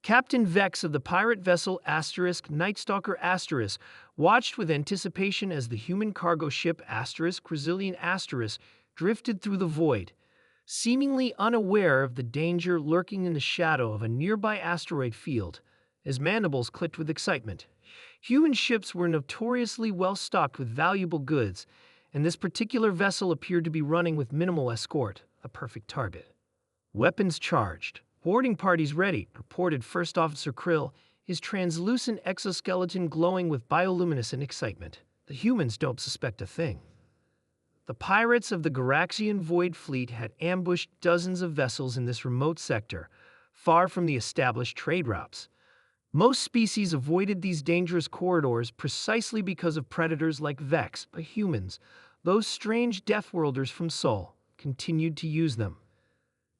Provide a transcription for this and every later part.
Captain Vex of the pirate vessel Nightstalker watched with anticipation as the human cargo ship Resilient drifted through the void, seemingly unaware of the danger lurking in the shadow of a nearby asteroid field. His mandibles clicked with excitement. Human ships were notoriously well stocked with valuable goods, and this particular vessel appeared to be running with minimal escort, a perfect target. Weapons charged. Boarding parties ready, reported First Officer Krill, his translucent exoskeleton glowing with bioluminescent excitement. The humans don't suspect a thing. The pirates of the Garaxian Void Fleet had ambushed dozens of vessels in this remote sector, far from the established trade routes. Most species avoided these dangerous corridors precisely because of predators like Vex, but humans, those strange Deathworlders from Sol, continued to use them.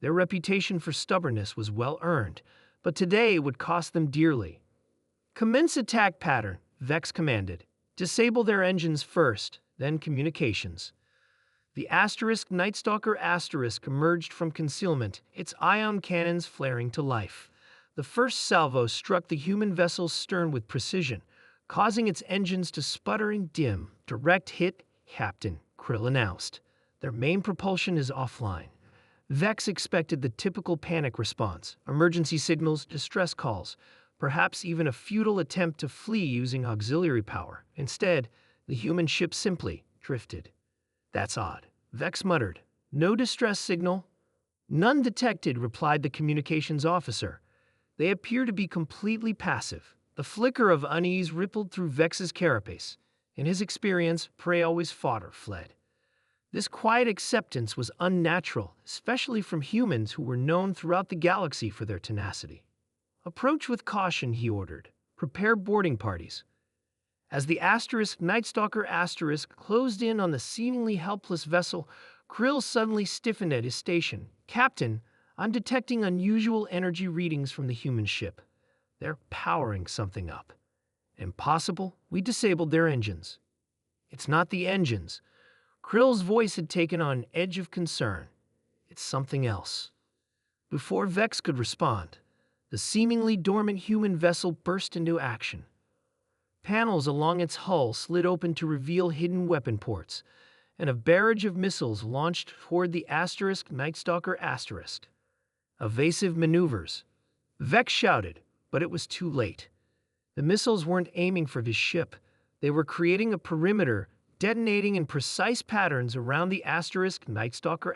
Their reputation for stubbornness was well earned, but today it would cost them dearly. "Commence attack pattern," Vex commanded. "Disable their engines first, then communications." The Nightstalker emerged from concealment, its ion cannons flaring to life. The first salvo struck the human vessel's stern with precision, causing its engines to sputter and dim. "Direct hit," Captain Krill announced. "Their main propulsion is offline." Vex expected the typical panic response: emergency signals, distress calls, perhaps even a futile attempt to flee using auxiliary power. Instead, the human ship simply drifted. "That's odd," Vex muttered. "No distress signal?" "None detected," replied the communications officer. "They appear to be completely passive." The flicker of unease rippled through Vex's carapace. In his experience, prey always fought or fled. This quiet acceptance was unnatural, especially from humans who were known throughout the galaxy for their tenacity. "Approach with caution," he ordered. "Prepare boarding parties." As the Nightstalker closed in on the seemingly helpless vessel, Krill suddenly stiffened at his station. "Captain, I'm detecting unusual energy readings from the human ship. They're powering something up." "Impossible. We disabled their engines." "It's not the engines." Krill's voice had taken on an edge of concern. "It's something else." Before Vex could respond, the seemingly dormant human vessel burst into action. Panels along its hull slid open to reveal hidden weapon ports, and a barrage of missiles launched toward the Nightstalker. "Evasive maneuvers," Vex shouted, but it was too late. The missiles weren't aiming for his ship. They were creating a perimeter, detonating in precise patterns around the Nightstalker.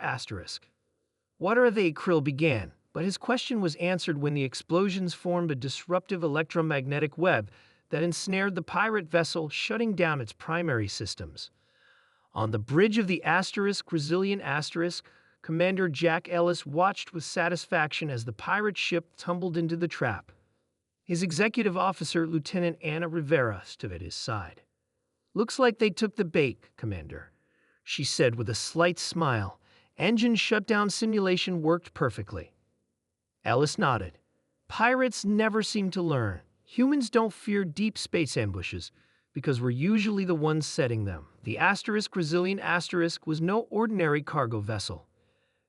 "What are they?" Krill began, but his question was answered when the explosions formed a disruptive electromagnetic web that ensnared the pirate vessel, shutting down its primary systems. On the bridge of the Resilient Commander Jack Ellis watched with satisfaction as the pirate ship tumbled into the trap. His executive officer, Lieutenant Anna Rivera, stood at his side. "Looks like they took the bait, Commander," she said with a slight smile. "Engine shutdown simulation worked perfectly." Ellis nodded. "Pirates never seem to learn. Humans don't fear deep space ambushes because we're usually the ones setting them." The Resilient was no ordinary cargo vessel.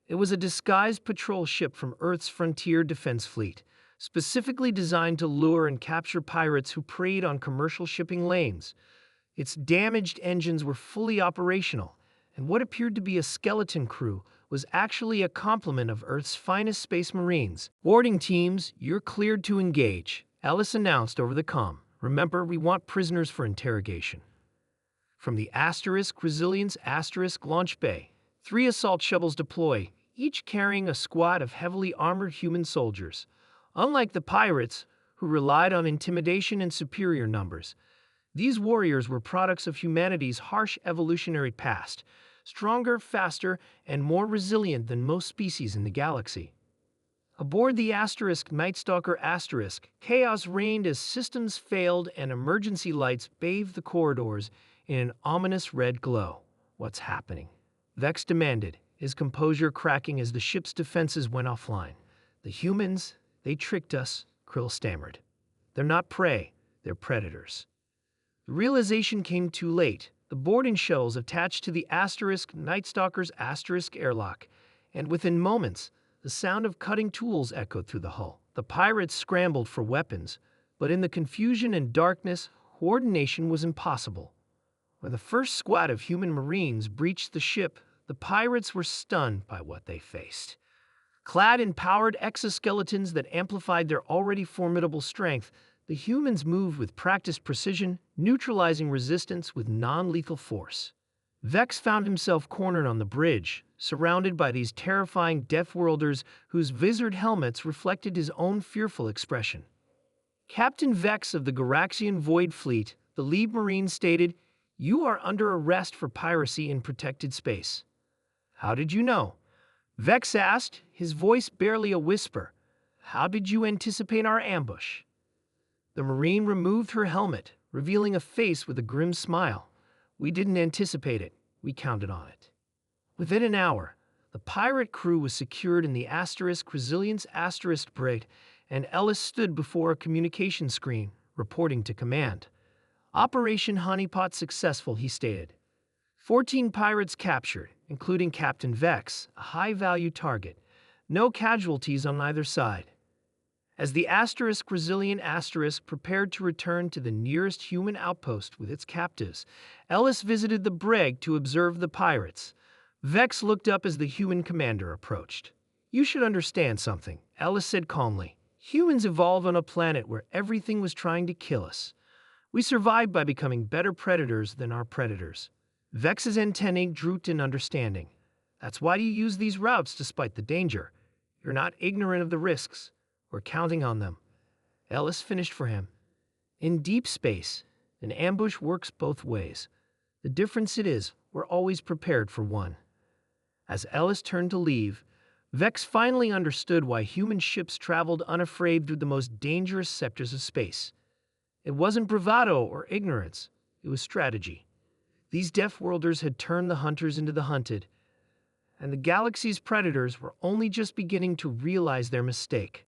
It was a disguised patrol ship from Earth's frontier defense fleet, specifically designed to lure and capture pirates who preyed on commercial shipping lanes. Its damaged engines were fully operational, and what appeared to be a skeleton crew was actually a complement of Earth's finest space marines. "Boarding teams, you're cleared to engage," Ellis announced over the comm. "Remember, we want prisoners for interrogation." From the Resilience launch bay, 3 assault shuttles deploy, each carrying a squad of heavily armored human soldiers. Unlike the pirates, who relied on intimidation and superior numbers, these warriors were products of humanity's harsh evolutionary past, stronger, faster, and more resilient than most species in the galaxy. Aboard the Nightstalker, chaos reigned as systems failed and emergency lights bathed the corridors in an ominous red glow. "What's happening?" Vex demanded, his composure cracking as the ship's defenses went offline. "The humans, they tricked us," Krill stammered. "They're not prey, they're predators." The realization came too late. The boarding shells attached to the Nightstalker's airlock, and within moments, the sound of cutting tools echoed through the hull. The pirates scrambled for weapons, but in the confusion and darkness, coordination was impossible. When the first squad of human marines breached the ship, the pirates were stunned by what they faced. Clad in powered exoskeletons that amplified their already formidable strength, the humans moved with practiced precision, neutralizing resistance with non-lethal force. Vex found himself cornered on the bridge, surrounded by these terrifying Deathworlders whose visored helmets reflected his own fearful expression. Captain Vex of the Garaxian Void Fleet, the lead marine, stated, "You are under arrest for piracy in protected space." "How did you know?" Vex asked, his voice barely a whisper. "How did you anticipate our ambush?" The marine removed her helmet, revealing a face with a grim smile. "We didn't anticipate it. We counted on it." Within an hour, the pirate crew was secured in the Resilience brig, and Ellis stood before a communication screen, reporting to command. "Operation Honeypot successful," he stated. 14 pirates captured, including Captain Vex, a high-value target. No casualties on either side. As the Resilient prepared to return to the nearest human outpost with its captives, Ellis visited the brig to observe the pirates. Vex looked up as the human commander approached. "You should understand something," Ellis said calmly. "Humans evolved on a planet where everything was trying to kill us. We survived by becoming better predators than our predators." Vex's antennae drooped in understanding. "That's why you use these routes despite the danger. You're not ignorant of the risks. We're counting on them." Ellis finished for him. "In deep space, an ambush works both ways. The difference is, we're always prepared for one." As Ellis turned to leave, Vex finally understood why human ships traveled unafraid through the most dangerous sectors of space. It wasn't bravado or ignorance, it was strategy. These Deathworlders had turned the hunters into the hunted, and the galaxy's predators were only just beginning to realize their mistake.